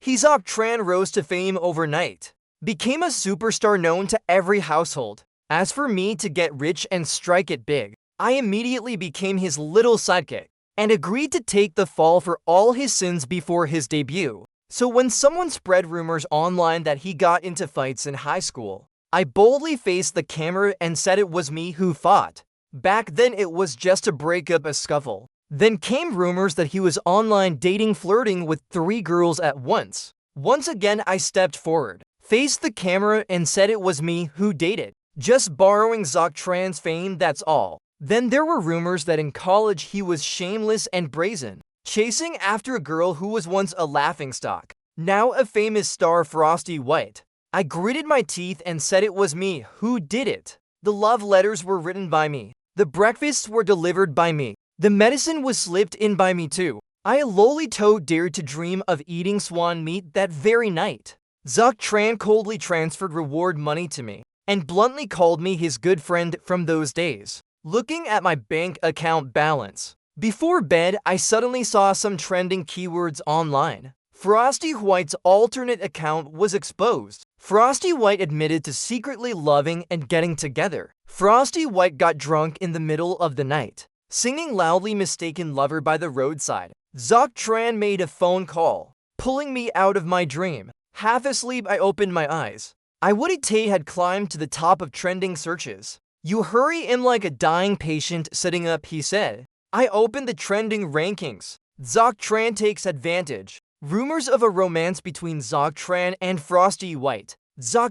TRAN rose to fame overnight, became a superstar known to every household. As for me to get rich and strike it big, I immediately became his little sidekick and agreed to take the fall for all his sins before his debut. So when someone spread rumors online that he got into fights in high school, I boldly faced the camera and said it was me who fought. Back then it was just to break up a scuffle. Then came rumors that he was online dating, flirting with 3 girls at once. Once again I stepped forward, faced the camera and said it was me who dated. Just borrowing TRAN's fame, that's all. Then there were rumors that in college he was shameless and brazen, chasing after a girl who was once a laughingstock, now a famous star, Frosty White. I gritted my teeth and said it was me who did it. The love letters were written by me. The breakfasts were delivered by me. The medicine was slipped in by me too. I, a lowly toad, dared to dream of eating swan meat that very night. TRAN coldly transferred reward money to me and bluntly called me his good friend from those days. Looking at my bank account balance before bed, I suddenly saw some trending keywords online. Frosty White's alternate account was exposed. Frosty White admitted to secretly loving and getting together. Frosty White got drunk in the middle of the night, singing loudly "Mistaken Lover" by the roadside. TRAN made a phone call, pulling me out of my dream. Half asleep, I opened my eyes. Woody Tay had climbed to the top of trending searches. "You hurry in like a dying patient sitting up," he said. I opened the trending rankings. TRAN takes advantage. Rumors of a romance between TRAN and Frosty White.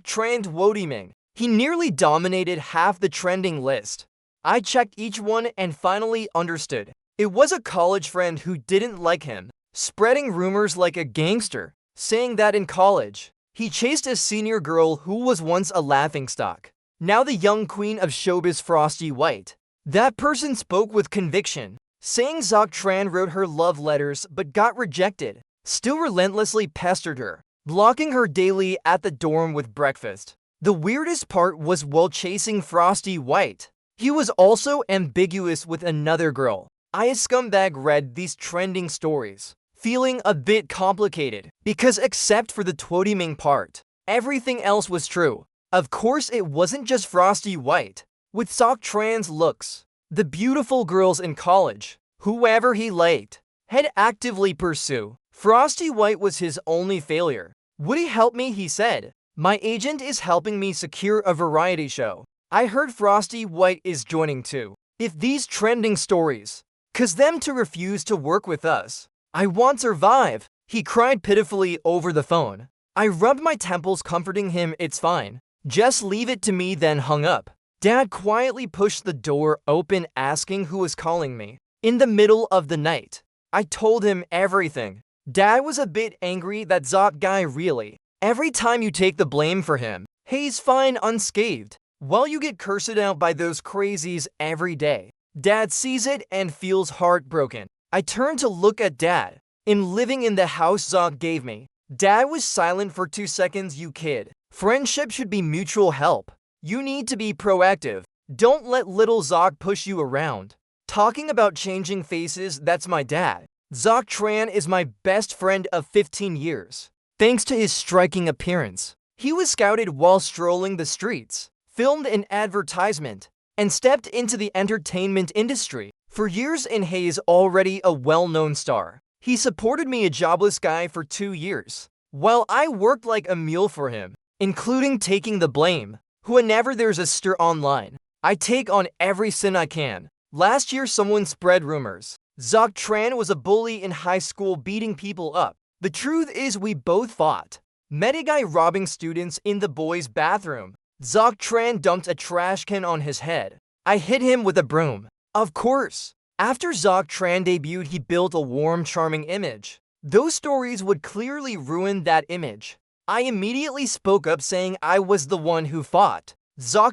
TRAN's Woody Ming. He nearly dominated half the trending list. I checked each one and finally understood. It was a college friend who didn't like him, spreading rumors like a gangster, saying that in college he chased a senior girl who was once a laughingstock. Now the young queen of showbiz, Frosty White. That person spoke with conviction, saying TRAN wrote her love letters but got rejected, still relentlessly pestered her, blocking her daily at the dorm with breakfast. The weirdest part was while chasing Frosty White, he was also ambiguous with another girl. I, a scumbag, read these trending stories, feeling a bit complicated, because except for the Woody Ming part, everything else was true. Of course, it wasn't just Frosty White. With TRAN's looks, the beautiful girls in college, whoever he liked, had actively pursued. Frosty White was his only failure. "Woody, help me," he said. "My agent is helping me secure a variety show. I heard Frosty White is joining too. If these trending stories cause them to refuse to work with us, I won't survive." He cried pitifully over the phone. I rubbed my temples, comforting him. "It's fine. Just leave it to me," then hung up. Dad quietly pushed the door open, asking who was calling me. In the middle of the night, I told him everything. Dad was a bit angry. "That guy really. Every time you take the blame for him, he's fine unscathed, while you get cursed out by those crazies every day." Dad sees it and feels heartbroken. I turned to look at Dad. In living in the house gave me. Dad was silent for 2 seconds. "You kid. Friendship should be mutual help. You need to be proactive. Don't let little push you around." Talking about changing faces, that's my dad. TRAN is my best friend of 15 years. Thanks to his striking appearance, he was scouted while strolling the streets, filmed an advertisement, and stepped into the entertainment industry. For years in Hayes, already a well-known star, he supported me, a jobless guy, for 2 years, while I worked like a mule for him, including taking the blame. Whenever there's a stir online, I take on every sin I can. Last year, someone spread rumors TRAN was a bully in high school, beating people up. The truth is we both fought. Met a guy robbing students in the boys' bathroom. TRAN dumped a trash can on his head. I hit him with a broom. Of course, after TRAN debuted, he built a warm, charming image. Those stories would clearly ruin that image. I immediately spoke up, saying I was the one who fought.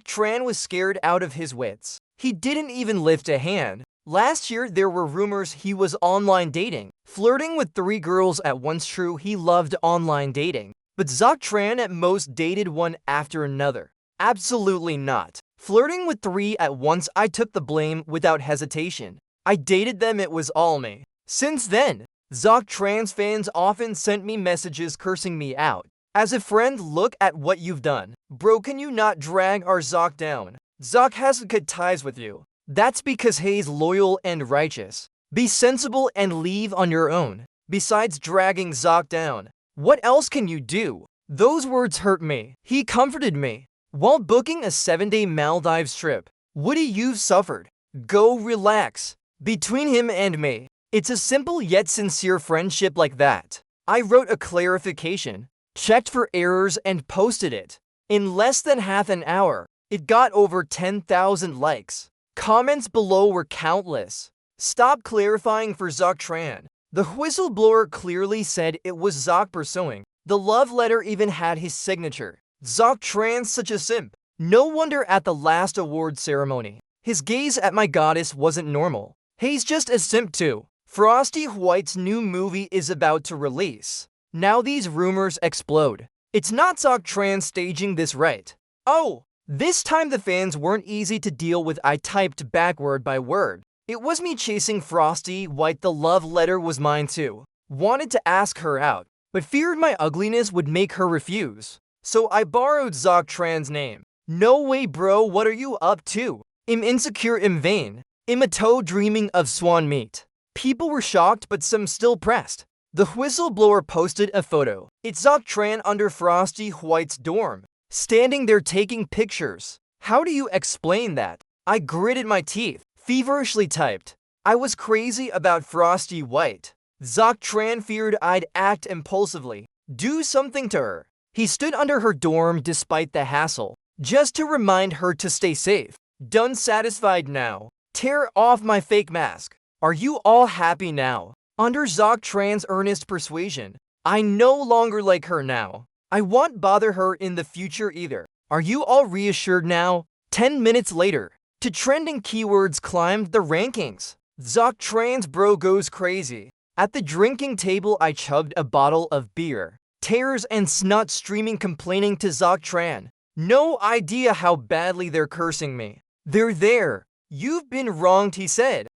TRAN was scared out of his wits. He didn't even lift a hand. Last year, there were rumors he was online dating, flirting with 3 girls at once. True, he loved online dating, but TRAN at most dated one after another. Absolutely not. Flirting with 3 at once, I took the blame without hesitation. I dated them, it was all me. Since then, TRAN's fans often sent me messages cursing me out. As a friend, look at what you've done. Bro, can you not drag our Zoc down? Zoc hasn't cut ties with you. That's because he's loyal and righteous. Be sensible and leave on your own. Besides dragging Zoc down, what else can you do? Those words hurt me. He comforted me. While booking a 7-day Maldives trip, Woody, you've suffered. Go relax. Between him and me, it's a simple yet sincere friendship like that. I wrote a clarification, checked for errors, and posted it. In less than half an hour, it got over 10,000 likes. Comments below were countless. Stop clarifying for TRAN. The whistleblower clearly said it was Zoc pursuing. The love letter even had his signature. TRAN's such a simp. No wonder at the last award ceremony, his gaze at my goddess wasn't normal. He's just a simp too. Frosty White's new movie is about to release. Now these rumors explode. It's not TRAN staging this, right? Oh, this time the fans weren't easy to deal with. I typed back word by word. It was me chasing Frosty White. The love letter was mine too. Wanted to ask her out, but feared my ugliness would make her refuse. So I borrowed TRAN's name. No way, bro, what are you up to? I'm insecure, I'm vain. I'm a toe dreaming of swan meat. People were shocked, but some still pressed. The whistleblower posted a photo. It's TRAN under Frosty White's dorm, standing there taking pictures. How do you explain that? I gritted my teeth, feverishly typed. I was crazy about Frosty White. TRAN feared I'd act impulsively, do something to her. He stood under her dorm despite the hassle, just to remind her to stay safe. Done satisfied now. Tear off my fake mask. Are you all happy now? Under TRAN's earnest persuasion, I no longer like her now. I won't bother her in the future either. Are you all reassured now? 10 minutes later, to trending keywords climbed the rankings. TRAN's bro goes crazy. At the drinking table, I chugged a bottle of beer. Tears and snot streaming, complaining to TRAN. No idea how badly they're cursing me. They're there. You've been wronged, he said.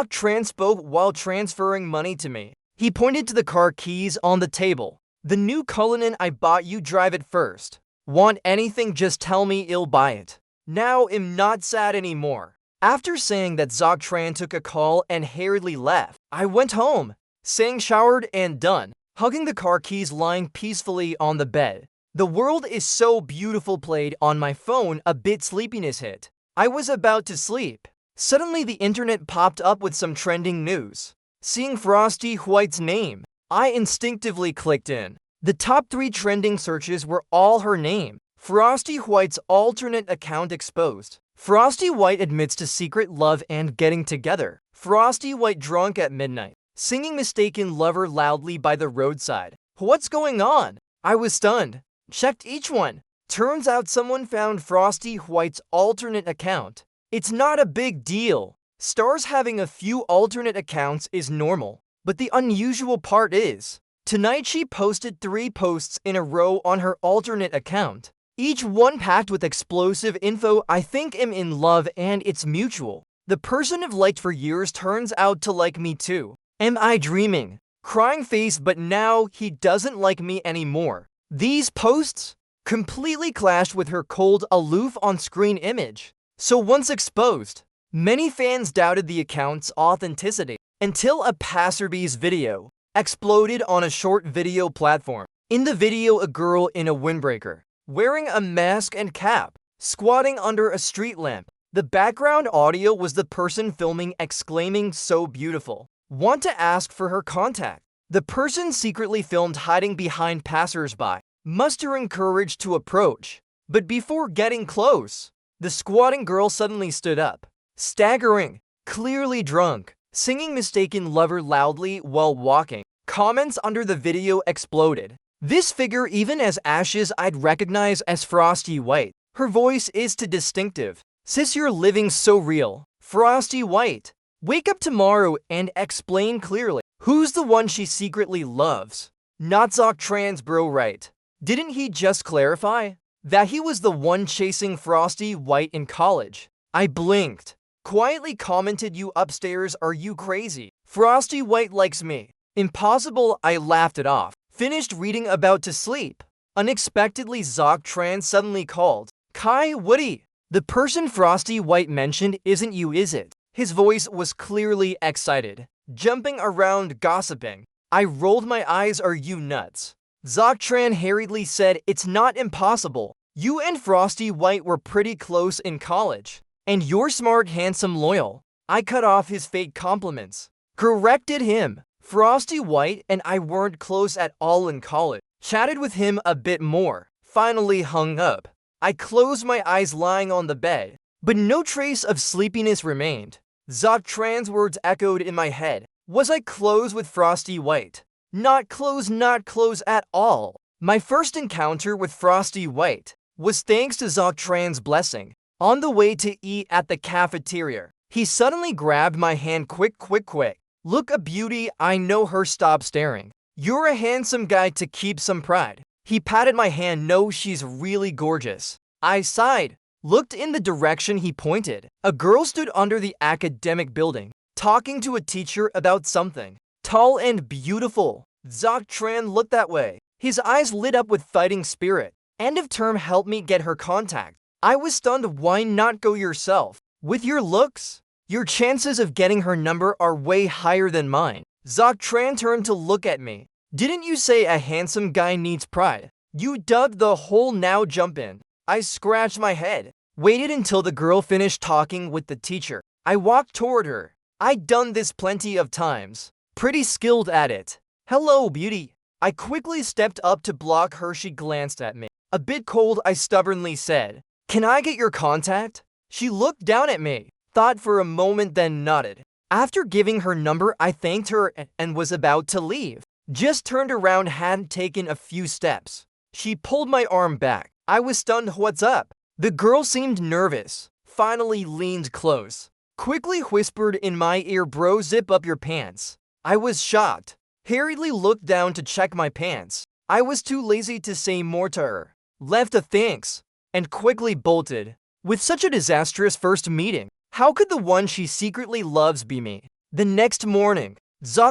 TRAN spoke while transferring money to me. He pointed to the car keys on the table. The new Cullinan I bought, you drive it first. Want anything, just tell me, I'll buy it. Now I'm not sad anymore. After saying that, TRAN took a call and hurriedly left. I went home, saying showered and done, hugging the car keys lying peacefully on the bed. The world is so beautiful played on my phone. A bit sleepiness hit. I was about to sleep. Suddenly the internet popped up with some trending news. Seeing Frosty White's name, I instinctively clicked in. The top 3 trending searches were all her name. Frosty White's alternate account exposed. Frosty White admits to secret love and getting together. Frosty White drunk at midnight, singing mistaken lover loudly by the roadside. What's going on? I was stunned. Checked each one. Turns out someone found Frosty White's alternate account. It's not a big deal. Stars having a few alternate accounts is normal. But the unusual part is, tonight she posted 3 posts in a row on her alternate account. Each one packed with explosive info. I think I'm in love and it's mutual. The person I've liked for years turns out to like me too. Am I dreaming? Crying face, but now he doesn't like me anymore. These posts completely clashed with her cold, aloof on-screen image. So once exposed, many fans doubted the account's authenticity until a passerby's video exploded on a short video platform. In the video, a girl in a windbreaker, wearing a mask and cap, squatting under a street lamp. The background audio was the person filming exclaiming, "So beautiful. Want to ask for her contact." The person secretly filmed hiding behind passersby, mustering courage to approach. But before getting close, the squatting girl suddenly stood up, staggering, clearly drunk, singing mistaken lover loudly while walking. Comments under the video exploded. This figure, even as ashes, I'd recognize as Frosty White. Her voice is too distinctive. Sis, you're living so real. Frosty White. Wake up tomorrow and explain clearly. Who's the one she secretly loves? Not TRAN's bro, right? Didn't he just clarify that he was the one chasing Frosty White in college? I blinked. Quietly commented, "You upstairs, are you crazy? Frosty White likes me." Impossible, I laughed it off. Finished reading about to sleep. Unexpectedly, TRAN suddenly called. Kai, Woody. The person Frosty White mentioned isn't you, is it? His voice was clearly excited. Jumping around, gossiping. I rolled my eyes, are you nuts? TRAN hurriedly said, it's not impossible. You and Frosty White were pretty close in college. And you're smart, handsome, loyal. I cut off his fake compliments. Corrected him. Frosty White and I weren't close at all in college. Chatted with him a bit more. Finally hung up. I closed my eyes lying on the bed, but no trace of sleepiness remained. TRAN's words echoed in my head. Was I close with Frosty White? Not close at all. My first encounter with Frosty White was thanks to TRAN's blessing. On the way to eat at the cafeteria, he suddenly grabbed my hand. Quick. Look, a beauty, I know her, stop staring. You're a handsome guy, to keep some pride. He patted my hand. No, she's really gorgeous. I sighed, looked in the direction he pointed. A girl stood under the academic building, talking to a teacher about something. Tall and beautiful. TRAN looked that way. His eyes lit up with fighting spirit. End of term helped me get her contact. I was stunned. Why not go yourself? With your looks, your chances of getting her number are way higher than mine. TRAN turned to look at me. Didn't you say a handsome guy needs pride? You dug the hole, now jump in. I scratched my head. Waited until the girl finished talking with the teacher. I walked toward her. I'd done this plenty of times. Pretty skilled at it. Hello, beauty. I quickly stepped up to block her. She glanced at me. A bit cold, I stubbornly said. Can I get your contact? She looked down at me, thought for a moment, then nodded. After giving her number, I thanked her and was about to leave. Just turned around, hadn't taken a few steps. She pulled my arm back. I was stunned. What's up? The girl seemed nervous. Finally leaned close. Quickly whispered in my ear, bro, zip up your pants. I was shocked. Hurriedly looked down to check my pants. I was too lazy to say more to her. Left a thanks and quickly bolted. With such a disastrous first meeting, how could the one she secretly loves be me? The next morning,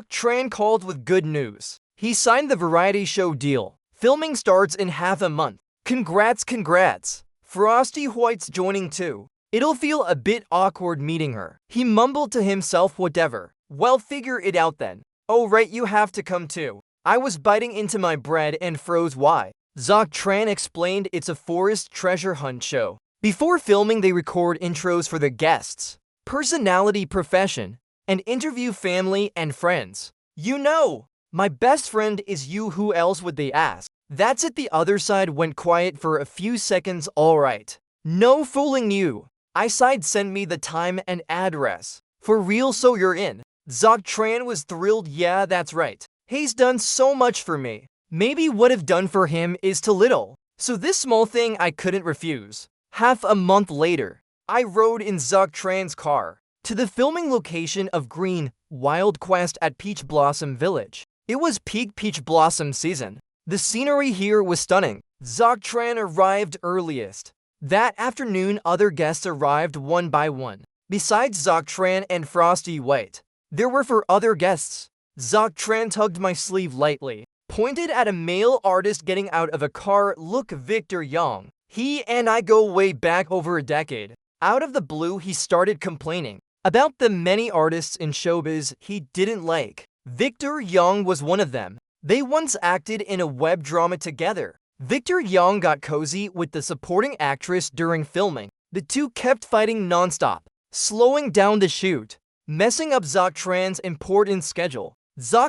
TRAN called with good news. He signed the variety show deal. Filming starts in half a month. Congrats. Frosty White's joining too. It'll feel a bit awkward meeting her. He mumbled to himself, whatever. Well, figure it out then. Oh right, you have to come too. I was biting into my bread and froze. Why? TRAN explained, it's a forest treasure hunt show. Before filming, they record intros for the guests, personality, profession, and interview family and friends. You know, my best friend is you. Who else would they ask? That's it. The other side went quiet for a few seconds. All right. No fooling you. I sighed. Send me the time and address. For real, so you're in? TRAN was thrilled. Yeah, that's right. He's done so much for me. Maybe what I've done for him is too little. So this small thing I couldn't refuse. Half a month later, I rode in TRAN's car to the filming location of Green Wild Quest at Peach Blossom Village. It was peak peach blossom season. The scenery here was stunning. TRAN arrived earliest. That afternoon, other guests arrived one by one. Besides TRAN and Frosty White, there were 4 other guests. TRAN tugged my sleeve lightly, pointed at a male artist getting out of a car. Look, Victor Young. He and I go way back, over a decade. Out of the blue, he started complaining about the many artists in showbiz he didn't like. Victor Young was one of them. They once acted in a web drama together. Victor Young got cozy with the supporting actress during filming. The two kept fighting nonstop, slowing down the shoot, messing up TRAN's important schedule.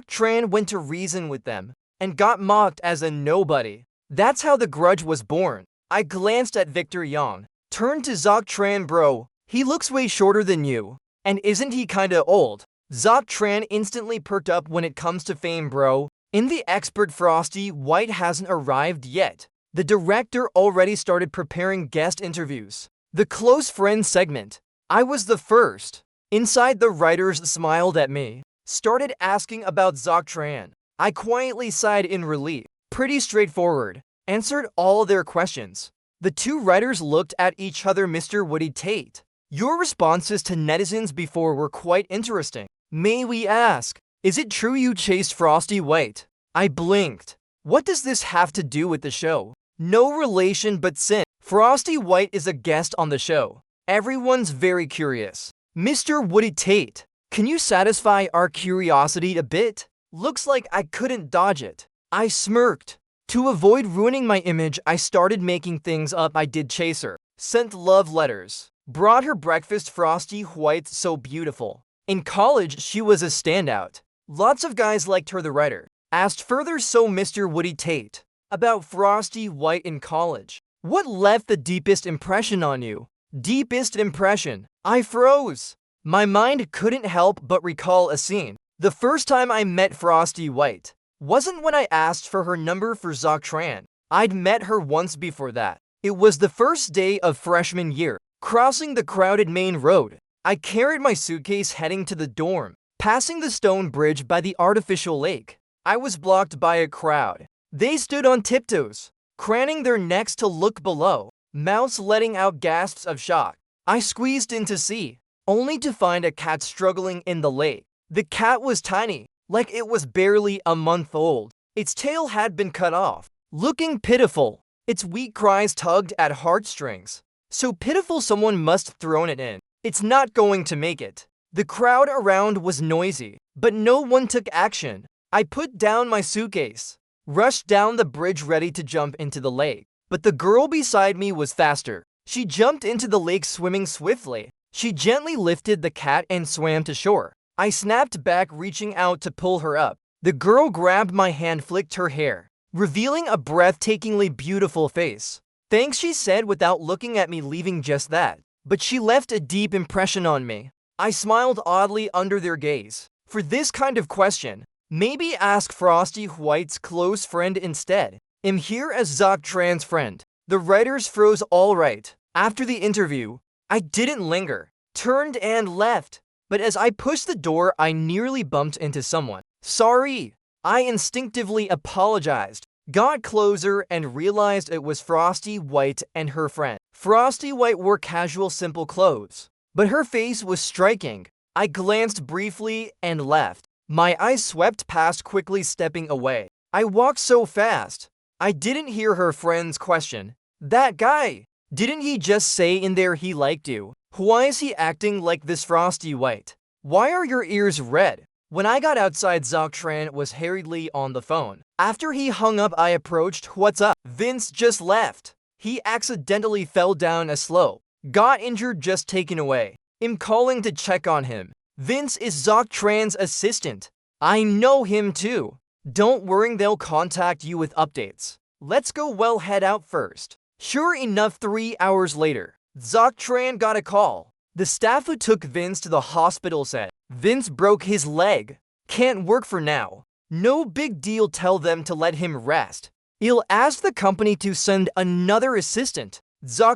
TRAN went to reason with them and got mocked as a nobody. That's how the grudge was born. I glanced at Victor Young, turned to TRAN, bro, he looks way shorter than you. And isn't he kinda old? TRAN instantly perked up. When it comes to fame, bro, in the expert Frosty White hasn't arrived yet. The director already started preparing guest interviews. The close friend segment. I was the first. Inside, the writers smiled at me, started asking about TRAN. I quietly sighed in relief. Pretty straightforward. Answered all their questions. The 2 writers looked at each other. Mr. Woody Tate, your responses to netizens before were quite interesting. May we ask, Is it true you chased Frosty White? I blinked. What does this have to do with the show? No relation but sin. Frosty White is a guest on the show. Everyone's very curious. Mr. Woody Tate, can you satisfy our curiosity a bit? Looks like I couldn't dodge it. I smirked. To avoid ruining my image, I started making things up. I did chase her. Sent love letters. Brought her breakfast Frosty White so beautiful. In college, she was a standout. Lots of guys liked her, the writer. Asked further, so Mr. Woody Tate, about Frosty White in college. What left the deepest impression on you? Deepest impression. I froze. My mind couldn't help but recall a scene. The first time I met Frosty White wasn't when I asked for her number for TRAN. I'd met her once before that. It was the first day of freshman year, crossing the crowded main road. I carried my suitcase heading to the dorm, passing the stone bridge by the artificial lake. I was blocked by a crowd. They stood on tiptoes, craning their necks to look below, mouths letting out gasps of shock. I squeezed in to see, only to find a cat struggling in the lake. The cat was tiny, like it was barely a month old. Its tail had been cut off, looking pitiful. Its weak cries tugged at heartstrings. So pitiful someone must have thrown it in. It's not going to make it. The crowd around was noisy, but no one took action. I put down my suitcase, rushed down the bridge ready to jump into the lake. But the girl beside me was faster. She jumped into the lake swimming swiftly. She gently lifted the cat and swam to shore. I snapped back, reaching out to pull her up. The girl grabbed my hand, flicked her hair, revealing a breathtakingly beautiful face. Thanks, she said without looking at me, leaving just that. But she left a deep impression on me. I smiled oddly under their gaze. For this kind of question, maybe ask Frosty White's close friend instead. Am here as TRAN's friend. The writers froze. All right. After the interview, I didn't linger, turned and left. But as I pushed the door, I nearly bumped into someone. Sorry. I instinctively apologized, got closer, and realized it was Frosty White and her friend. Frosty White wore casual, simple clothes, but her face was striking. I glanced briefly and left. My eyes swept past, quickly stepping away. I walked so fast, I didn't hear her friend's question. That guy, didn't he just say in there he liked you? Why is he acting like this, Frosty White? Why are your ears red? When I got outside, TRAN was hurriedly on the phone. After he hung up, I approached. What's up? Vince just left. He accidentally fell down a slope. Got injured, just taken away. I'm calling to check on him. Vince is TRAN's assistant. I know him too. Don't worry, they'll contact you with updates. Let's go. Well, head out first. Sure enough, 3 hours later, TRAN got a call. The staff who took Vince to the hospital said, Vince broke his leg. Can't work for now. No big deal, tell them to let him rest. He'll ask the company to send another assistant.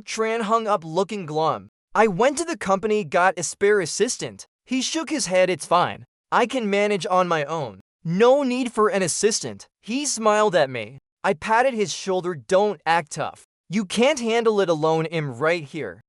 TRAN hung up looking glum. I went to the company, got a spare assistant. He shook his head. It's fine. I can manage on my own. No need for an assistant. He smiled at me. I patted his shoulder. Don't act tough. You can't handle it alone. I'm right here.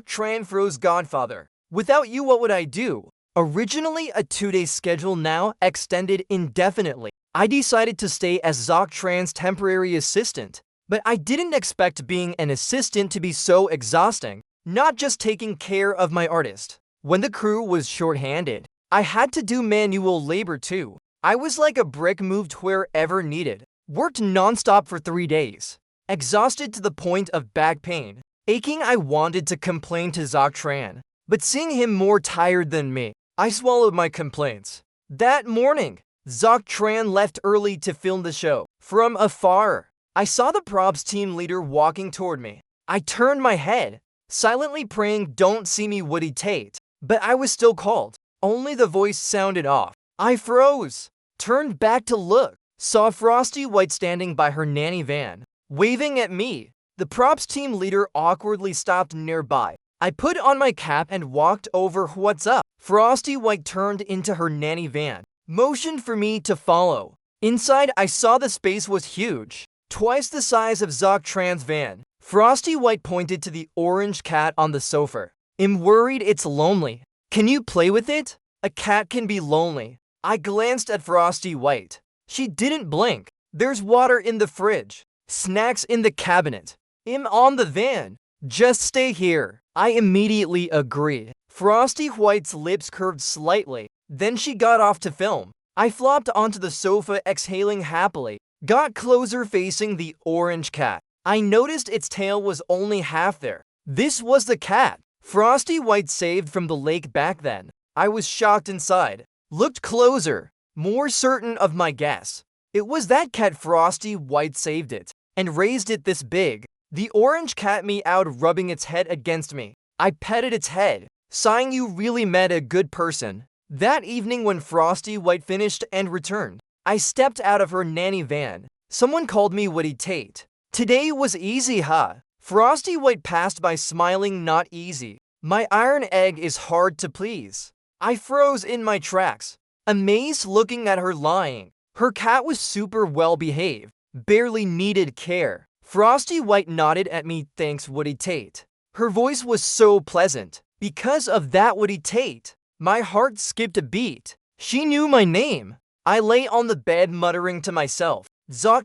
TRAN froze. Godfather. Without you, what would I do? Originally a 2-day schedule, now extended indefinitely. I decided to stay as TRAN's temporary assistant. But I didn't expect being an assistant to be so exhausting. Not just taking care of my artist. When the crew was short-handed, I had to do manual labor too. I was like a brick, moved wherever needed. Worked non-stop for 3 days. Exhausted to the point of back pain. Aching, I wanted to complain to TRAN. But seeing him more tired than me, I swallowed my complaints. That morning, TRAN left early to film the show. From afar, I saw the props team leader walking toward me. I turned my head, silently praying, don't see me, Woody Tate. But I was still called. Only the voice sounded off. I froze. Turned back to look. Saw Frosty White standing by her nanny van, waving at me. The props team leader awkwardly stopped nearby. I put on my cap and walked over. What's up? Frosty White turned into her nanny van, motioned for me to follow. Inside, I saw the space was huge, twice the size of TRAN's van. Frosty White pointed to the orange cat on the sofa. I'm worried it's lonely. Can you play with it? A cat can be lonely. I glanced at Frosty White. She didn't blink. There's water in the fridge. Snacks in the cabinet. I'm on the van. Just stay here. I immediately agree. Frosty White's lips curved slightly. Then she got off to film. I flopped onto the sofa, exhaling happily. Got closer, facing the orange cat. I noticed its tail was only half there. This was the cat Frosty White saved from the lake back then. I was shocked inside. Looked closer, more certain of my guess. It was that cat. Frosty White saved it and raised it this big. The orange cat meowed, rubbing its head against me. I petted its head, sighing, you really met a good person. That evening, when Frosty White finished and returned, I stepped out of her nanny van. Someone called me Woody Tate. Today was easy, huh? Frosty White passed by, smiling. Not easy. My iron egg is hard to please. I froze in my tracks, amazed, looking at her lying. Her cat was super well behaved, barely needed care. Frosty White nodded at me. Thanks, Woody Tate. Her voice was so pleasant. Because of that, Woody Tate, my heart skipped a beat. She knew my name. I lay on the bed, muttering to myself.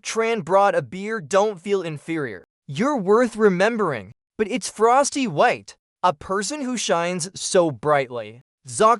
TRAN brought a beer. Don't feel inferior. You're worth remembering. But it's Frosty White, a person who shines so brightly.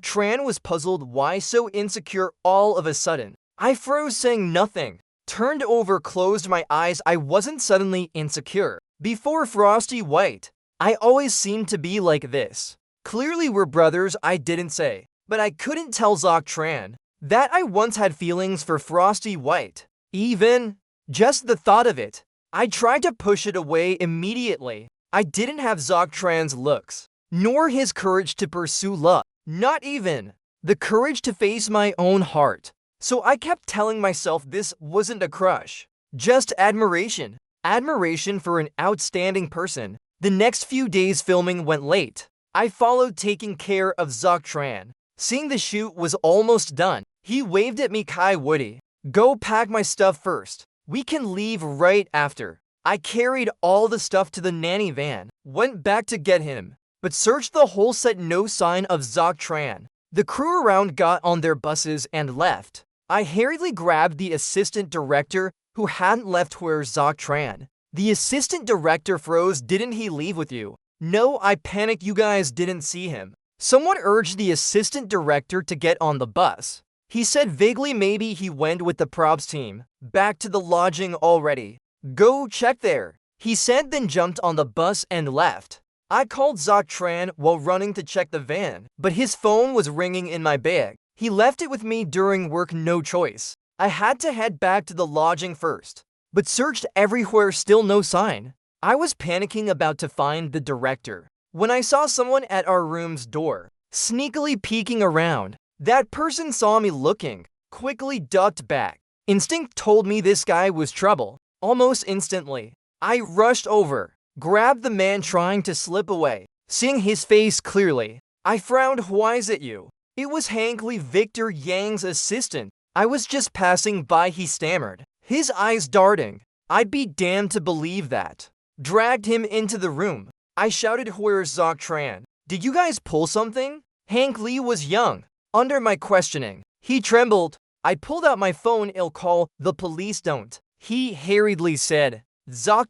TRAN was puzzled. Why so insecure all of a sudden? I froze, saying nothing. Turned over, closed my eyes. I wasn't suddenly insecure. Before Frosty White, I always seemed to be like this. Clearly we're brothers, I didn't say. But I couldn't tell TRAN that I once had feelings for Frosty White. Even just the thought of it, I tried to push it away immediately. I didn't have TRAN's looks, nor his courage to pursue love. Not even the courage to face my own heart. So I kept telling myself this wasn't a crush, just admiration. Admiration for an outstanding person. The next few days filming went late. I followed, taking care of TRAN. Seeing the shoot was almost done, he waved at me. Kai, Woody, go pack my stuff first. We can leave right after. I carried all the stuff to the nanny van, went back to get him, but searched the whole set. No sign of TRAN. The crew around got on their buses and left. I hurriedly grabbed the assistant director, who hadn't left. Where's TRAN? The assistant director froze. Didn't he leave with you? No, I panicked. You guys didn't see him. Someone urged the assistant director to get on the bus. He said vaguely maybe he went with the props team back to the lodging already. Go check there, he said, then jumped on the bus and left. I called TRAN while running to check the van, but his phone was ringing in my bag. He left it with me during work. No choice. I had to head back to the lodging first, but searched everywhere. Still no sign. I was panicking, about to find the director, when I saw someone at our room's door, sneakily peeking around. That person saw me looking, quickly ducked back. Instinct told me this guy was trouble. Almost instantly, I rushed over, grabbed the man trying to slip away. Seeing his face clearly, I frowned. Why is it you? It was Hank Lee, Victor Yang's assistant. I was just passing by, he stammered, his eyes darting. I'd be damned to believe that. Dragged him into the room. I shouted, where's TRAN? Did you guys pull something? Hank Lee was young. Under my questioning, he trembled. I pulled out my phone. I'll call the police. Don't, he hurriedly said.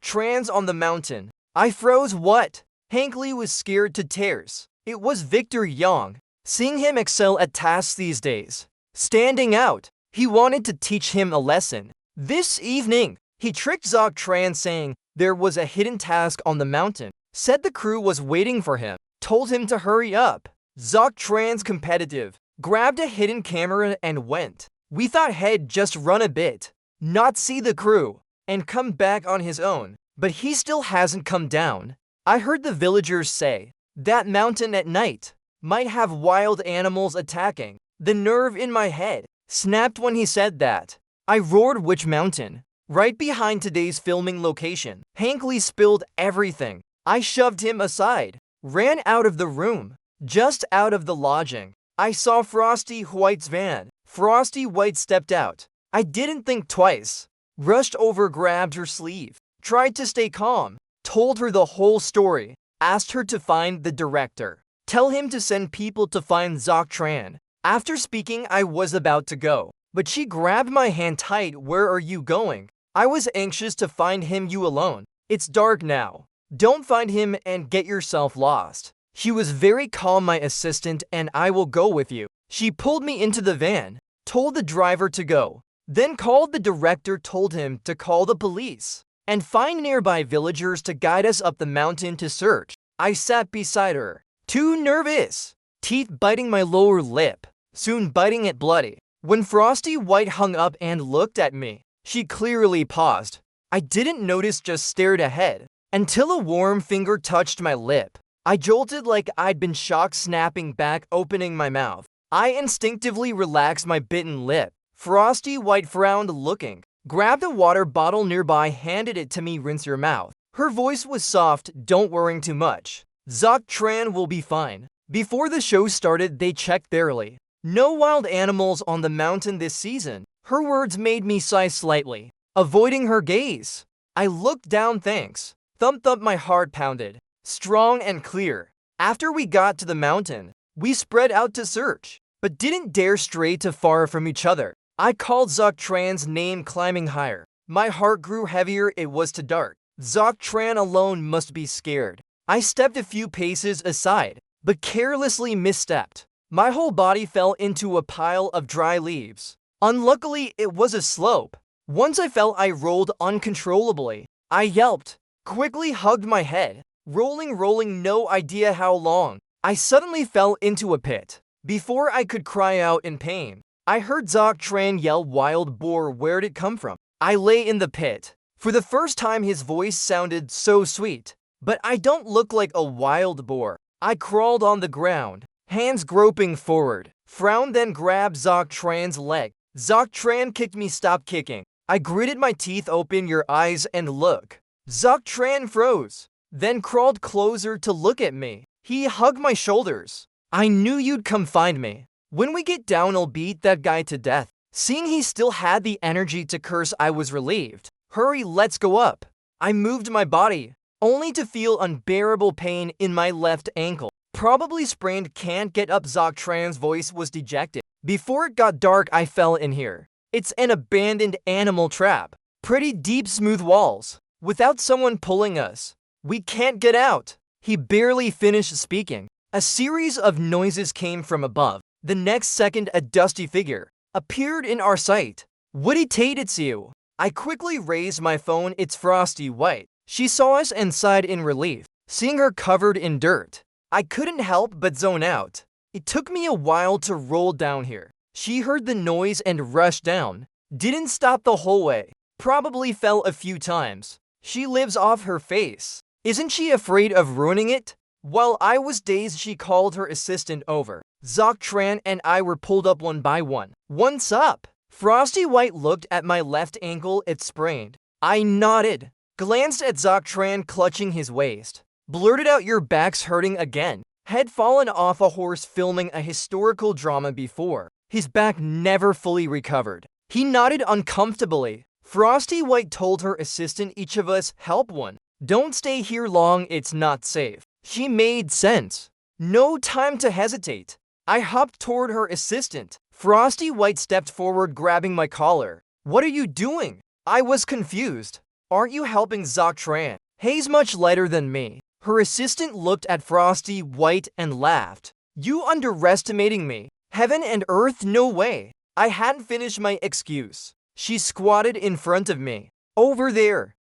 TRAN's on the mountain. I froze. What? Hank Lee was scared to tears. It was Victor Yang. Seeing him excel at tasks these days, standing out, he wanted to teach him a lesson. This evening, he tricked TRAN, saying there was a hidden task on the mountain. Said the crew was waiting for him. Told him to hurry up. TRAN's competitive. Grabbed a hidden camera and went. We thought he'd just run a bit, not see the crew, and come back on his own. But he still hasn't come down. I heard the villagers say that mountain at night might have wild animals attacking. The nerve in my head snapped when he said that. I roared, which mountain? Right behind today's filming location. Hank Lee spilled everything. I shoved him aside, ran out of the room. Just out of the lodging, I saw Frosty White's van. Frosty White stepped out. I didn't think twice. Rushed over, grabbed her sleeve, tried to stay calm, told her the whole story, asked her to find the director, tell him to send people to find TRAN. After speaking, I was about to go, but she grabbed my hand tight. Where are you going? I was anxious to find him. You alone. It's dark now. Don't find him and get yourself lost. She was very calm, my assistant, and I will go with you. She pulled me into the van, told the driver to go, then called the director, told him to call the police, and find nearby villagers to guide us up the mountain to search. I sat beside her, too nervous, teeth biting my lower lip, soon biting it bloody. When Frosty White hung up and looked at me, she clearly paused. I didn't notice, just stared ahead, until a warm finger touched my lip. I jolted like I'd been shocked, snapping back, opening my mouth. I instinctively relaxed my bitten lip. Frosty White frowned, looking, grabbed a water bottle nearby, handed it to me. Rinse your mouth. Her voice was soft, don't worry too much. TRAN will be fine. Before the show started, they checked thoroughly. No wild animals on the mountain this season. Her words made me sigh slightly, avoiding her gaze. I looked down, thanks. Thump thump, my heart pounded, strong and clear. After we got to the mountain, we spread out to search, but didn't dare stray too far from each other. I called TRAN's name, climbing higher. My heart grew heavier, it was too dark. TRAN alone must be scared. I stepped a few paces aside, but carelessly misstepped. My whole body fell into a pile of dry leaves. Unluckily, it was a slope. Once I fell, I rolled uncontrollably. I yelped, quickly hugged my head, rolling, no idea how long. I suddenly fell into a pit. Before I could cry out in pain, I heard TRAN yell, wild boar, where'd it come from? I lay in the pit. For the first time, his voice sounded so sweet. But I don't look like a wild boar. I crawled on the ground, hands groping forward, frowned, then grabbed TRAN's leg. TRAN kicked me. Stop kicking. I gritted my teeth. Open your eyes and look. TRAN froze, then crawled closer to look at me. He hugged my shoulders. I knew you'd come find me. When we get down, I'll beat that guy to death. Seeing he still had the energy to curse, I was relieved. Hurry, let's go up. I moved my body, only to feel unbearable pain in my left ankle. Probably sprained, can't get up. TRAN's voice was dejected. Before it got dark, I fell in here. It's an abandoned animal trap. Pretty deep, smooth walls. Without someone pulling us, we can't get out. He barely finished speaking. A series of noises came from above. The next second, a dusty figure appeared in our sight. Woody Tate, it's you. I quickly raised my phone. It's Frosty White. She saw us and sighed in relief, seeing her covered in dirt. I couldn't help but zone out. It took me a while to roll down here. She heard the noise and rushed down. Didn't stop the whole way. Probably fell a few times. She lives off her face. Isn't she afraid of ruining it? While I was dazed, she called her assistant over. TRAN and I were pulled up one by one. What's up? Frosty White looked at my left ankle. It's sprained. I nodded, glanced at TRAN clutching his waist, blurted out, your back's hurting again. Had fallen off a horse filming a historical drama before. His back never fully recovered. He nodded uncomfortably. Frosty White told her assistant, each of us help one. Don't stay here long, it's not safe. She made sense. No time to hesitate. I hopped toward her assistant. Frosty White stepped forward, grabbing my collar. What are you doing? I was confused. Aren't you helping TRAN? He's much lighter than me. Her assistant looked at Frosty White and laughed. You underestimating me. Heaven and earth, no way. I hadn't finished my excuse. She squatted in front of me. Over there.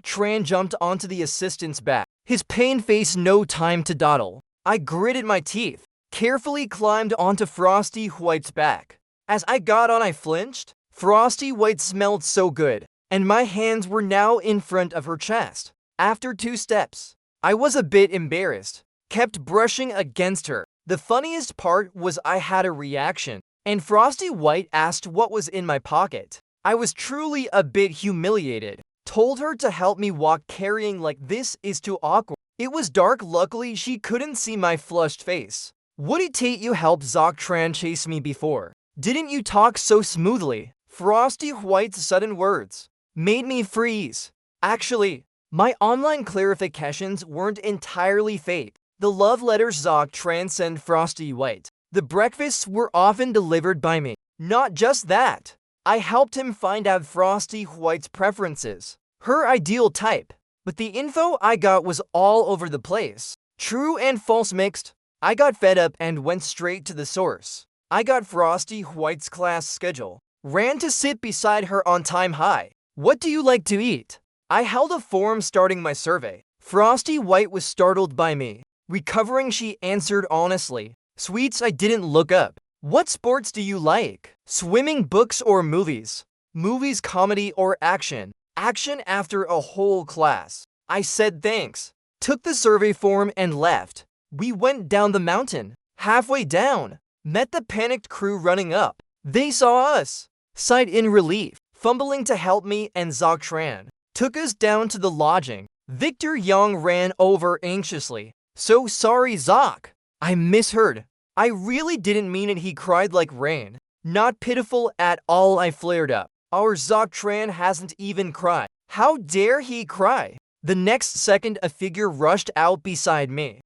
TRAN jumped onto the assistant's back, his pained face no time to dawdle. I gritted my teeth, carefully climbed onto Frosty White's back. As I got on, I flinched. Frosty White smelled so good, and my hands were now in front of her chest. After 2 steps, I was a bit embarrassed, kept brushing against her. The funniest part was I had a reaction, and Frosty White asked what was in my pocket. I was truly a bit humiliated. Told her to help me walk. Carrying like this is too awkward. It was dark, luckily she couldn't see my flushed face. Woody Tate, you helped TRAN chase me before. Didn't you talk so smoothly? Frosty White's sudden words made me freeze. Actually, my online clarifications weren't entirely fake. The love letters TRAN sent Frosty White, The breakfasts were often delivered by me. Not just that, I helped him find out Frosty White's preferences, her ideal type. But the info I got was all over the place. True and false mixed. I got fed up and went straight to the source. I got Frosty White's class schedule. Ran to sit beside her on time high. What do you like to eat? I held a form starting my survey. Frosty White was startled by me. Recovering, she answered honestly. Sweets I didn't look up. What sports do you like? Swimming, books, or movies? Movies, comedy, or action? Action after a whole class. I said thanks, took the survey form and left. We went down the mountain. Halfway down, met the panicked crew running up. They saw us, sighed in relief, fumbling to help me, and TRAN took us down to the lodging. Victor Young ran over anxiously. So sorry, Zoc. I misheard. I really didn't mean it, he cried like rain. Not pitiful at all, I flared up. Our TRAN hasn't even cried. How dare he cry? The next second, a figure rushed out beside me.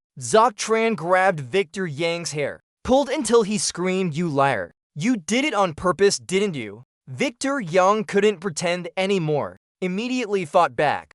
TRAN grabbed Victor Yang's hair, pulled until he screamed, "You liar. You did it on purpose, didn't you?" Victor Yang couldn't pretend anymore. Immediately fought back.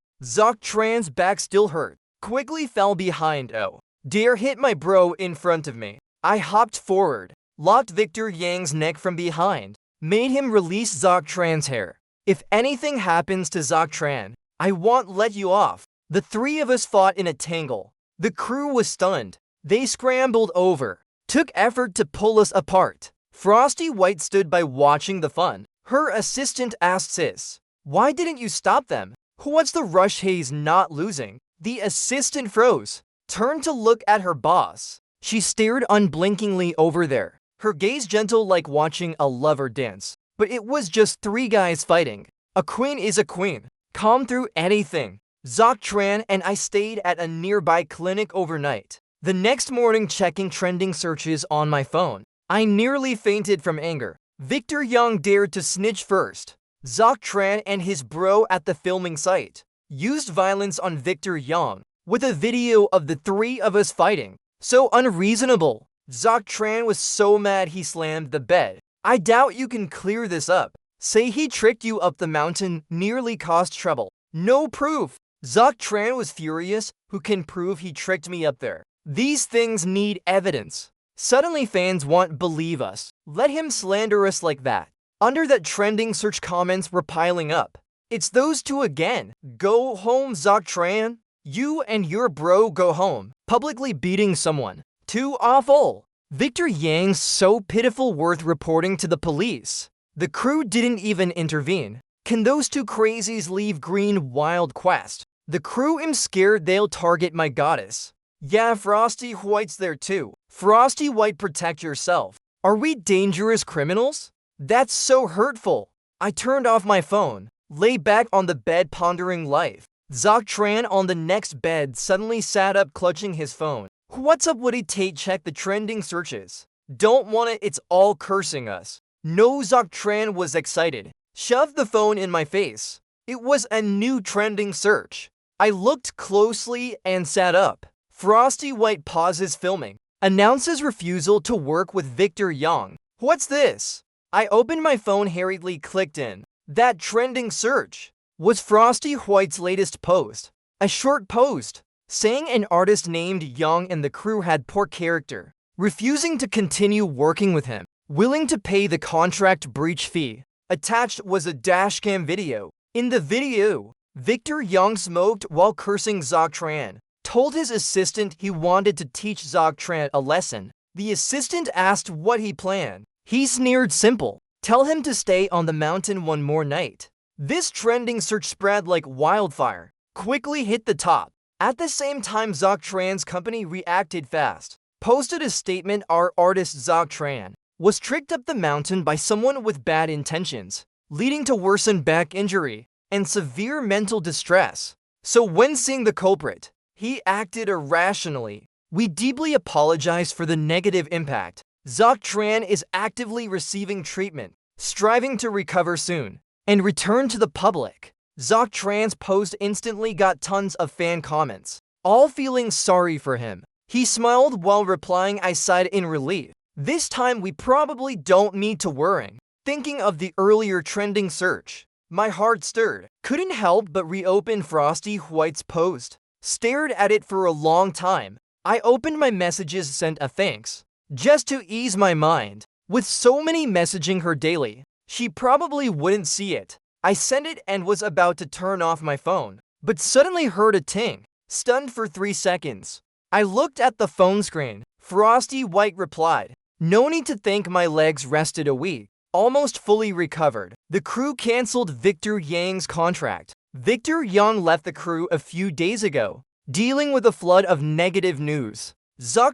TRAN's back still hurt. Quickly fell behind. Oh, dare hit my bro in front of me. I hopped forward, locked Victor Yang's neck from behind, made him release TRAN's hair. If anything happens to TRAN, I won't let you off. The three of us fought in a tangle. The crew was stunned. They scrambled over, took effort to pull us apart. Frosty White stood by watching the fun. Her assistant asked Sis, "Why didn't you stop them? What's the rush? He's not losing." The assistant froze, turned to look at her boss. She stared unblinkingly over there, her gaze gentle like watching a lover dance. But it was just three guys fighting. A queen is a queen. Calm through anything. TRAN and I stayed at a nearby clinic overnight. The next morning, checking trending searches on my phone, I nearly fainted from anger. Victor Young dared to snitch first. TRAN and his bro at the filming site used violence on Victor Young with a video of the three of us fighting. So unreasonable. TRAN was so mad he slammed the bed. I doubt you can clear this up. Say he tricked you up the mountain, nearly caused trouble. No proof. TRAN was furious. Who can prove he tricked me up there? These things need evidence. Suddenly fans won't believe us. Let him slander us like that. Under that trending search, comments were piling up. It's those two again. Go home, TRAN. You and your bro go home. Publicly beating someone. Too awful. Victor Yang's so pitiful, worth reporting to the police. The crew didn't even intervene. Can those two crazies leave Green Wild Quest? The crew am scared they'll target my goddess. Yeah, Frosty White's there too. Frosty White, protect yourself. Are we dangerous criminals? That's so hurtful. I turned off my phone, lay back on the bed pondering life. TRAN on the next bed suddenly sat up, clutching his phone. What's up, Woody Tate? Check the trending searches. Don't want it, it's all cursing us. No, TRAN was excited. Shoved the phone in my face. It was a new trending search. I looked closely and sat up. Frosty White pauses filming. Announces refusal to work with Victor Young. What's this? I opened my phone, hurriedly clicked in. That trending search was Frosty White's latest post. A short post saying an artist named Young and the crew had poor character, refusing to continue working with him, willing to pay the contract breach fee. Attached was a dashcam video. In the video, Victor Young smoked while cursing TRAN. Told his assistant he wanted to teach TRAN a lesson. The assistant asked what he planned. He sneered, simple. Tell him to stay on the mountain one more night. This trending search spread like wildfire. Quickly hit the top. At the same time, TRAN's company reacted fast. Posted a statement. Our artist TRAN was tricked up the mountain by someone with bad intentions, leading to worsened back injury and severe mental distress. So when seeing the culprit, he acted irrationally. We deeply apologize for the negative impact. TRAN is actively receiving treatment, striving to recover soon and return to the public. TRAN's post instantly got tons of fan comments, all feeling sorry for him. He smiled while replying. I sighed in relief. This time we probably don't need to worry. Thinking of the earlier trending search, my heart stirred. Couldn't help but reopen Frosty White's post. Stared at it for a long time. I opened my messages, sent a thanks, just to ease my mind. With so many messaging her daily, she probably wouldn't see it. I sent it and was about to turn off my phone, but suddenly heard a ting. Stunned for 3 seconds. I looked at the phone screen. Frosty White replied, "No need to thank, my legs rested a week. Almost fully recovered. The crew cancelled Victor Yang's contract. Victor Yang left the crew a few days ago, dealing with a flood of negative news.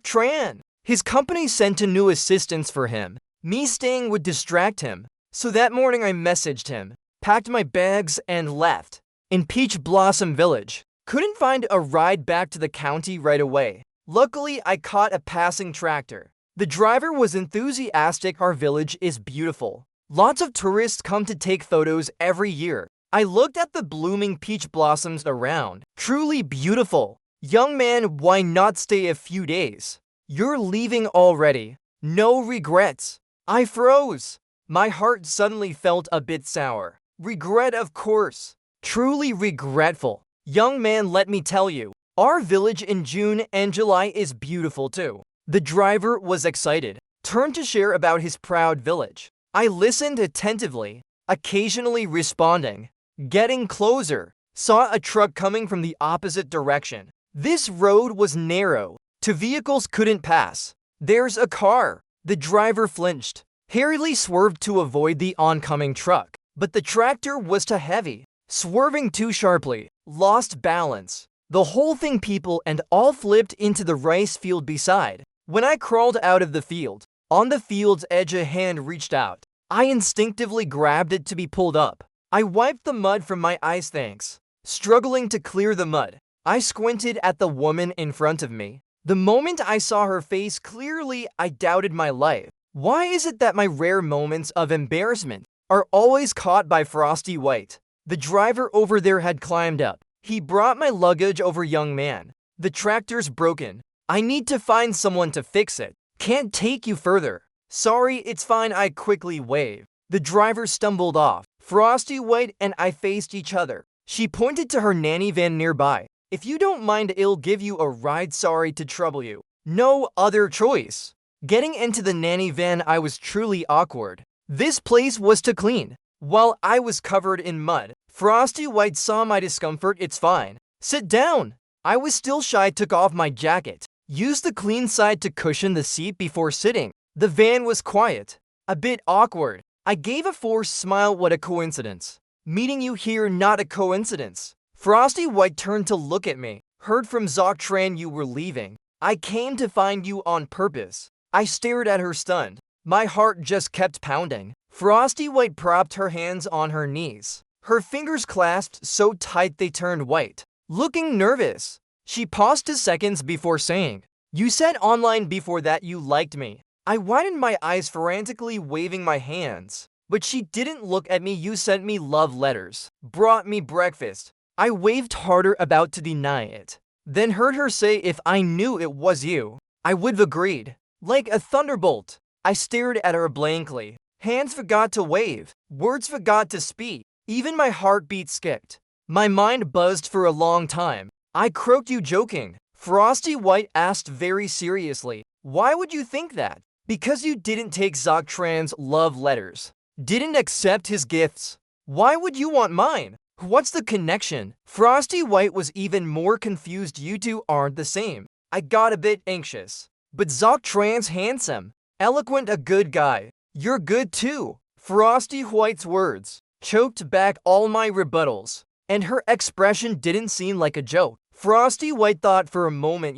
TRAN. His company sent a new assistance for him. Me staying would distract him. So that morning I messaged him, packed my bags and left. In Peach Blossom Village. Couldn't find a ride back to the county right away. Luckily, I caught a passing tractor. The driver was enthusiastic. Our village is beautiful. Lots of tourists come to take photos every year. I looked at the blooming peach blossoms around. Truly beautiful. Young man, why not stay a few days? You're leaving already. No regrets." I froze. My heart suddenly felt a bit sour. Regret, of course. Truly regretful. Young man, let me tell you, our village in June and July is beautiful too. The driver was excited, turned to share about his proud village. I listened attentively, occasionally responding. Getting closer, saw a truck coming from the opposite direction. This road was narrow. Two vehicles couldn't pass. There's a car. The driver flinched, hurriedly swerved to avoid the oncoming truck. But the tractor was too heavy. Swerving too sharply, lost balance. The whole thing people and all flipped into the rice field beside. When I crawled out of the field, on the field's edge a hand reached out. I instinctively grabbed it to be pulled up. I wiped the mud from my eyes, thanks. Struggling to clear the mud, I squinted at the woman in front of me. The moment I saw her face clearly, I doubted my life. Why is it that my rare moments of embarrassment are always caught by Frosty White? The driver over there had climbed up. He brought my luggage over. Young man, the tractor's broken. I need to find someone to fix it. Can't take you further. Sorry, it's fine, I quickly waved. The driver stumbled off. Frosty White and I faced each other. She pointed to her nanny van nearby. If you don't mind, I'll give you a ride, sorry to trouble you. No other choice. Getting into the nanny van, I was truly awkward. This place was too clean. While I was covered in mud, Frosty White saw my discomfort. It's fine. Sit down. I was still shy, took off my jacket. Used the clean side to cushion the seat before sitting. The van was quiet. A bit awkward. I gave a forced smile. What a coincidence. Meeting you here, not a coincidence. Frosty White turned to look at me. Heard from TRAN you were leaving. I came to find you on purpose. I stared at her stunned. My heart just kept pounding. Frosty White propped her hands on her knees. Her fingers clasped so tight they turned white. Looking nervous. She paused 2 seconds before saying, "You said online before that you liked me." I widened my eyes, frantically waving my hands. But she didn't look at me. "You sent me love letters. Brought me breakfast." I waved harder, about to deny it. Then heard her say if I knew it was you, I would have agreed. Like a thunderbolt, I stared at her blankly. Hands forgot to wave. Words forgot to speak. Even my heartbeat skipped. My mind buzzed for a long time. I croaked, "You joking?" Frosty White asked very seriously. "Why would you think that?" "Because you didn't take TRAN's love letters. Didn't accept his gifts. Why would you want mine? What's the connection?" Frosty White was even more confused. "You two aren't the same." I got a bit anxious. "But TRAN's handsome, eloquent, a good guy. You're good too." Frosty White's words choked back all my rebuttals, and her expression didn't seem like a joke. Frosty White thought for a moment.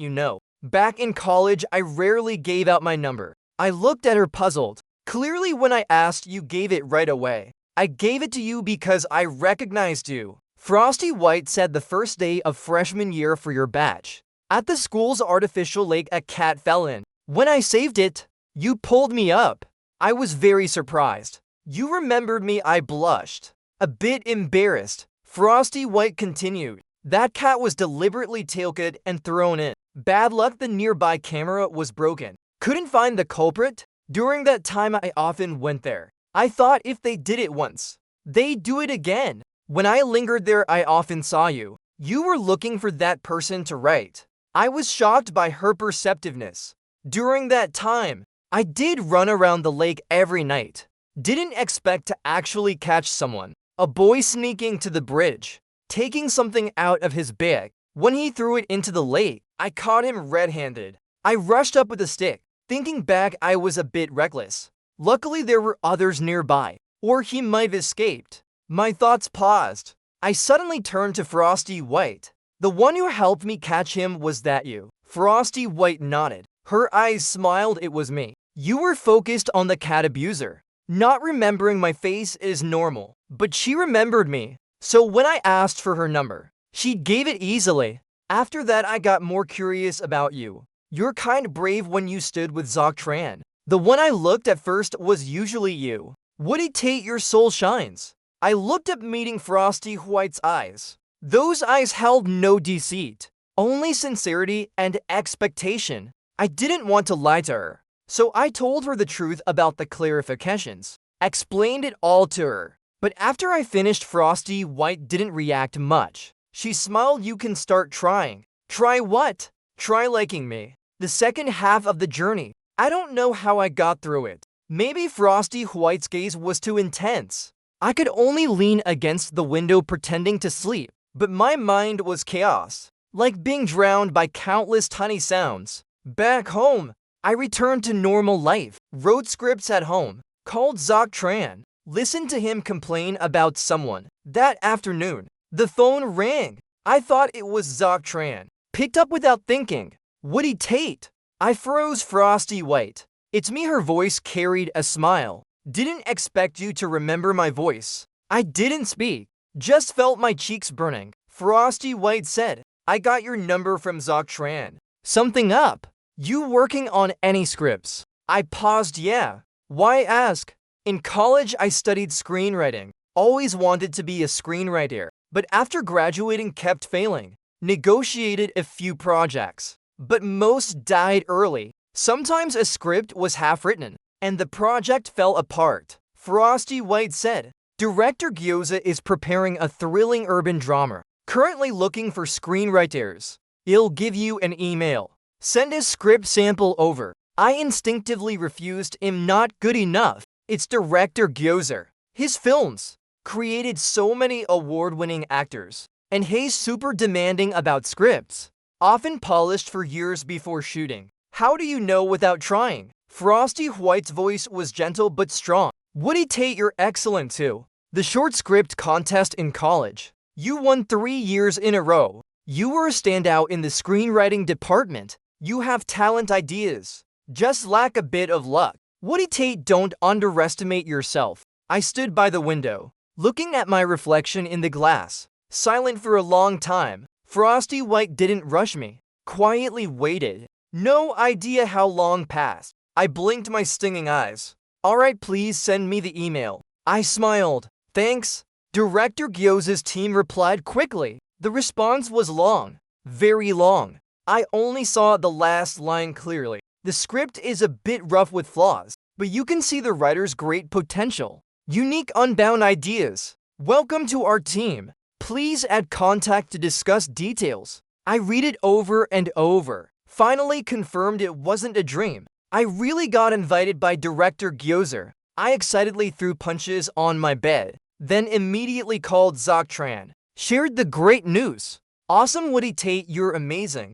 Back in college, I rarely gave out my number." I looked at her puzzled. "Clearly when I asked, you gave it right away." "I gave it to you because I recognized you." Frosty White said, "The first day of freshman year for your batch. At the school's artificial lake, a cat fell in. When I saved it, you pulled me up." I was very surprised. "You remembered me." I blushed, a bit embarrassed. Frosty White continued, "That cat was deliberately tailed and thrown in. Bad luck, the nearby camera was broken. Couldn't find the culprit. During that time, I often went there. I thought if they did it once, they'd do it again. When I lingered there, I often saw you. You were looking for that person to write. I was shocked by her perceptiveness. During that time, I did run around the lake every night. Didn't expect to actually catch someone. A boy sneaking to the bridge, taking something out of his bag. When he threw it into the lake, I caught him red-handed. I rushed up with a stick. Thinking back, I was a bit reckless. Luckily, there were others nearby, or he might have escaped. My thoughts paused. I suddenly turned to Frosty White. The one who helped me catch him, was that you? Frosty White nodded. Her eyes smiled. It was me. You were focused on the cat abuser. Not remembering my face is normal, but she remembered me. So when I asked for her number, she gave it easily. After that, I got more curious about you. You're kind of brave when you stood with TRAN. The one I looked at first was usually you. Woody Tate, your soul shines. I looked up, meeting Frosty White's eyes. Those eyes held no deceit, only sincerity and expectation. I didn't want to lie to her, so I told her the truth about the clarifications. Explained it all to her. But after I finished, Frosty White didn't react much. She smiled. You can start trying. Try what? Try liking me. The second half of the journey. I don't know how I got through it. Maybe Frosty White's gaze was too intense. I could only lean against the window pretending to sleep, but my mind was chaos, like being drowned by countless tiny sounds. Back home, I returned to normal life, wrote scripts at home, called TRAN, listened to him complain about someone. That afternoon, the phone rang. I thought it was TRAN. Picked up without thinking. Woody Tate. I froze. Frosty White. It's me. Her voice carried a smile. Didn't expect you to remember my voice. I didn't speak, just felt my cheeks burning. Frosty White said, I got your number from TRAN. Something up? You working on any scripts? I paused. Yeah. Why ask? In college, I studied screenwriting. Always wanted to be a screenwriter, but after graduating kept failing. Negotiated a few projects, but most died early. Sometimes a script was half written, and the project fell apart. Frosty White said, Director Gyoza is preparing a thrilling urban drama. Currently looking for screenwriters. He'll give you an email. Send a script sample over. I instinctively refused. I'm not good enough. It's Director Gyoza. His films created so many award-winning actors, and he's super demanding about scripts, often polished for years before shooting. How do you know without trying? Frosty White's voice was gentle but strong. Woody Tate, you're excellent too. The short script contest in college. You won 3 years in a row. You were a standout in the screenwriting department. You have talent, ideas. Just lack a bit of luck. Woody Tate, don't underestimate yourself. I stood by the window, looking at my reflection in the glass, silent for a long time. Frosty White didn't rush me, quietly waited. No idea how long passed. I blinked my stinging eyes. All right, please send me the email. I smiled. Thanks. Director Gyoza's team replied quickly. The response was long, very long. I only saw the last line clearly. The script is a bit rough with flaws, but you can see the writer's great potential. Unique, unbound ideas. Welcome to our team. Please add contact to discuss details. I read it over and over. Finally confirmed it wasn't a dream. I really got invited by Director Gyoza. I excitedly threw punches on my bed, then immediately called TRAN. Shared the great news. Awesome, Woody Tate, you're amazing.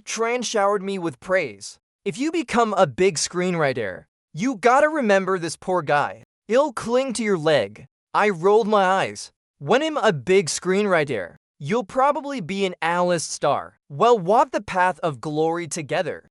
TRAN showered me with praise. If you become a big screenwriter, you gotta remember this poor guy. He'll cling to your leg. I rolled my eyes. When I'm a big screenwriter, you'll probably be an A-list star. Well, walk the path of glory together.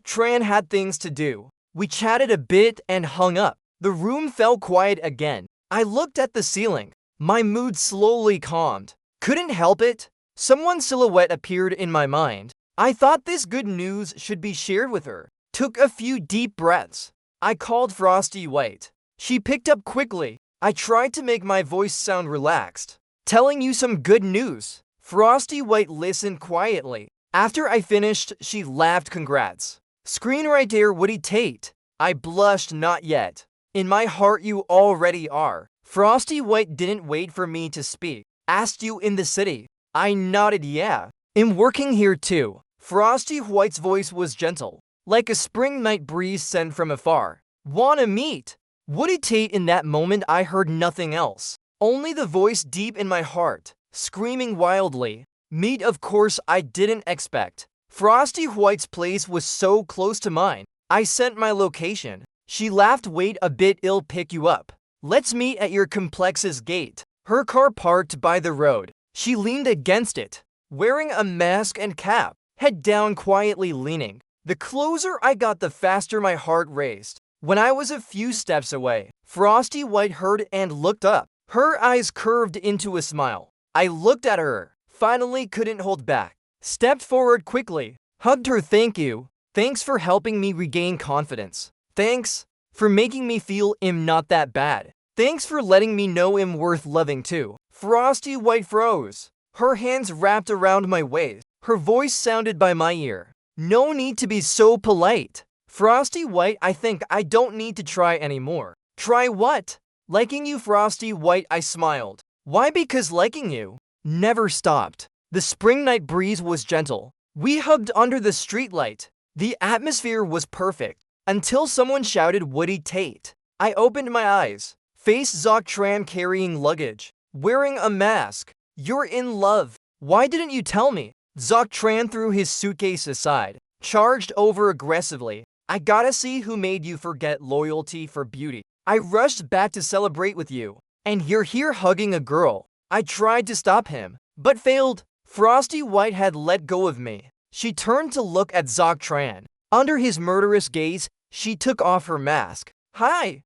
TRAN had things to do. We chatted a bit and hung up. The room fell quiet again. I looked at the ceiling. My mood slowly calmed. Couldn't help it. Someone's silhouette appeared in my mind. I thought this good news should be shared with her. Took a few deep breaths. I called Frosty White. She picked up quickly. I tried to make my voice sound relaxed. Telling you some good news. Frosty White listened quietly. After I finished, she laughed. Congrats. Screenwriter Woody Tate. I blushed, not yet. In my heart you already are. Frosty White didn't wait for me to speak. Asked you in the city. I nodded yeah. I'm working here too. Frosty White's voice was gentle, like a spring night breeze sent from afar. Wanna meet? Woody Tate. In that moment I heard nothing else. Only the voice deep in my heart, screaming wildly. Meet, of course I didn't expect. Frosty White's place was so close to mine. I sent my location. She laughed. Wait a bit, I'll pick you up. Let's meet at your complex's gate. Her car parked by the road. She leaned against it, wearing a mask and cap, head down, quietly leaning. The closer I got, the faster my heart raced. When I was a few steps away, Frosty White heard and looked up. Her eyes curved into a smile. I looked at her, finally couldn't hold back. Stepped forward quickly, hugged her. Thank you. Thanks for helping me regain confidence. Thanks for making me feel I'm not that bad. Thanks for letting me know I'm worth loving too. Frosty White froze. Her hands wrapped around my waist. Her voice sounded by my ear. No need to be so polite. Frosty White, I think I don't need to try anymore. Try what? Liking you, Frosty White. I smiled. Why? Because liking you never stopped. The spring night breeze was gentle. We hugged under the streetlight. The atmosphere was perfect. Until someone shouted, Woody Tate. I opened my eyes. Face TRAN carrying luggage, wearing a mask. You're in love. Why didn't you tell me? TRAN threw his suitcase aside, charged over aggressively. I gotta see who made you forget loyalty for beauty. I rushed back to celebrate with you, and you're here hugging a girl. I tried to stop him, but failed. Frosty White had let go of me. She turned to look at TRAN. Under his murderous gaze, she took off her mask. Hi!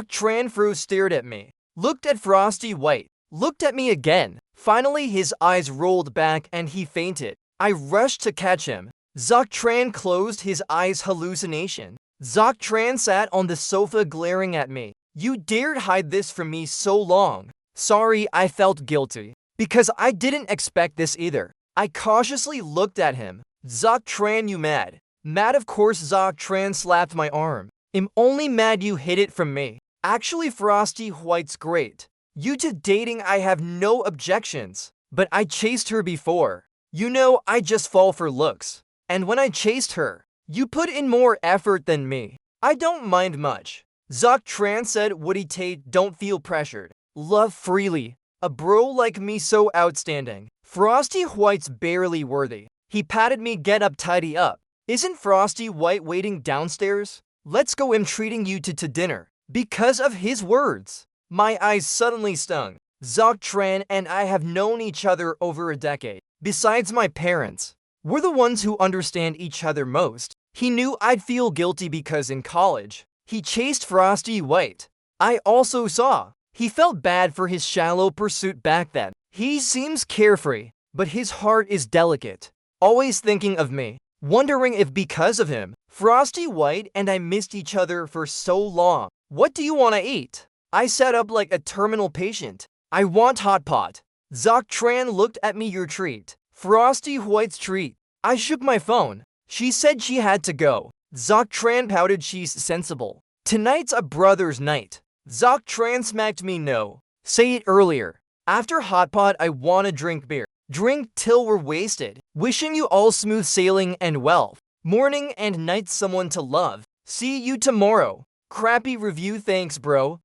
TRAN froze, stared at me, looked at Frosty White, looked at me again. Finally his eyes rolled back and he fainted. I rushed to catch him. TRAN closed his eyes. Hallucination. TRAN sat on the sofa glaring at me. You dared hide this from me so long. Sorry, I felt guilty. Because I didn't expect this either. I cautiously looked at him. TRAN, you mad? Mad, of course. TRAN slapped my arm. I'm only mad you hid it from me. Actually, Frosty White's great. You two dating, I have no objections. But I chased her before. You know, I just fall for looks. And when I chased her, you put in more effort than me. I don't mind much. TRAN said. Woody Tate, don't feel pressured. Love freely. A bro like me so outstanding. Frosty White's barely worthy. He patted me. Get up, tidy up. Isn't Frosty White waiting downstairs? Let's go. I'm treating you to dinner. Because of his words, my eyes suddenly stung. TRAN and I have known each other over a decade. Besides my parents, we're the ones who understand each other most. He knew I'd feel guilty because in college, he chased Frosty White. I also saw he felt bad for his shallow pursuit back then. He seems carefree, but his heart is delicate. Always thinking of me. Wondering if because of him, Frosty White and I missed each other for so long. What do you want to eat? I sat up like a terminal patient. I want hot pot. TRAN looked at me. Your treat. Frosty White's treat. I shook my phone. She said she had to go. TRAN pouted. She's sensible. Tonight's a brother's night. TRAN smacked me. No. Say it earlier. After hot pot I wanna drink beer. Drink till we're wasted. Wishing you all smooth sailing and wealth. Morning and night, someone to love. See you tomorrow. Crappy review. Thanks, bro.